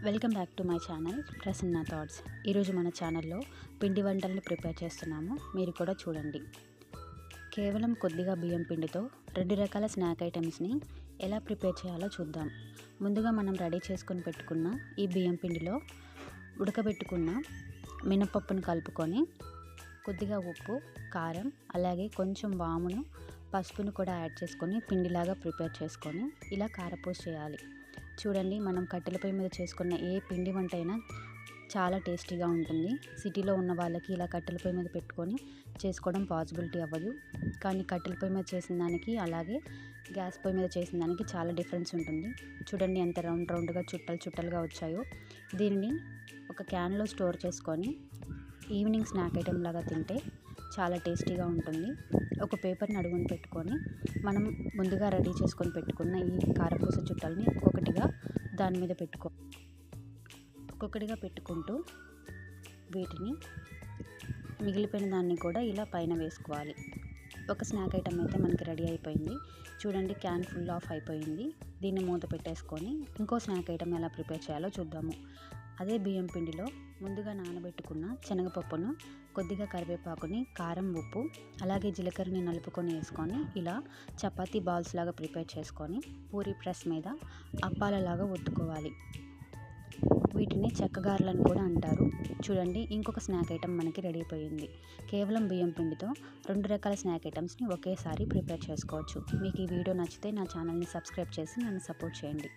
Welcome back to my channel Prasanna thoughts. ఈరోజు మన ఛానల్లో పిండి వంటల్ని ప్రిపేర్ చేస్తున్నాము, మీరు కూడా చూడండి. కేవలం కొద్దిగా బియ్యం పిండితో 2 రకాల స్నాక్ ఐటమ్స్ని ఎలా ప్రిపేర్ చేయాలో చూద్దాం. ముందుగా మనం రెడీ చేసుకొని పెట్టుకున్న ఈ బియ్యం పిండిలో ఉడకబెట్టుకున్న మినపప్పును కలుపుకొని కొద్దిగా ఉప్పు, కారం, అలాగే కొంచెం వామును, పసుపును కూడా యాడ్ చేసుకొని పిండిలాగా ప్రిపేర్ చేసుకొని ఇలా కారపూస చేయాలి. చూడండి, మనం కట్టెల పొయ్యి మీద చేసుకున్న ఏ పిండి వంట అయినా చాలా టేస్టీగా ఉంటుంది. సిటీలో ఉన్న వాళ్ళకి ఇలా కట్టెల పొయ్యి మీద పెట్టుకొని చేసుకోవడం పాసిబిలిటీ అవ్వదు. కానీ కట్టెల పొయ్యి మీద చేసిన దానికి అలాగే గ్యాస్ పొయ్యి మీద చేసిన దానికి చాలా డిఫరెన్స్ ఉంటుంది. చూడండి ఎంత రౌండ్గా చుట్టలుగా వచ్చాయో. దీనిని ఒక క్యాన్లో స్టోర్ చేసుకొని ఈవినింగ్ స్నాక్ ఐటెం లాగా తింటే చాలా టేస్టీగా ఉంటుంది. ఒక పేపర్ని అడుగుని పెట్టుకొని మనం ముందుగా రెడీ చేసుకొని పెట్టుకున్న ఈ కారపూస చుట్టల్ని ఒక్కొక్కటిగా దాని మీద ఒక్కొక్కటిగా పెట్టుకుంటూ వీటిని మిగిలిపోయిన దాన్ని కూడా ఇలా పైన వేసుకోవాలి. ఒక స్నాక్ ఐటమ్ అయితే మనకి రెడీ అయిపోయింది. చూడండి, క్యాన్ ఫుల్ ఆఫ్ అయిపోయింది. దీన్ని మూత పెట్టేసుకొని ఇంకో స్నాక్ ఐటమ్ ఎలా ప్రిపేర్ చేయాలో చూద్దాము. అదే బియ్యం పిండిలో ముందుగా నానబెట్టుకున్న శనగపప్పును, కొద్దిగా కరివేపాకుని, కారం, ఉప్పు, అలాగే జీలకర్రని నలుపుకొని వేసుకొని ఇలా చపాతీ బాల్స్ లాగా ప్రిపేర్ చేసుకొని పూరీ ప్రెస్ మీద అప్పాలలాగా ఒత్తుకోవాలి. వీటిని చెక్కగారెలని కూడా అంటారు. చూడండి, ఇంకొక స్నాక్ ఐటమ్ మనకి రెడీ అయిపోయింది. కేవలం బియ్యం పిండితో 2 రకాల స్నాక్ ఐటమ్స్ని ఒకేసారి ప్రిపేర్ చేసుకోవచ్చు. మీకు ఈ వీడియో నచ్చితే నా ఛానల్ని సబ్స్క్రైబ్ చేసి నన్ను సపోర్ట్ చేయండి.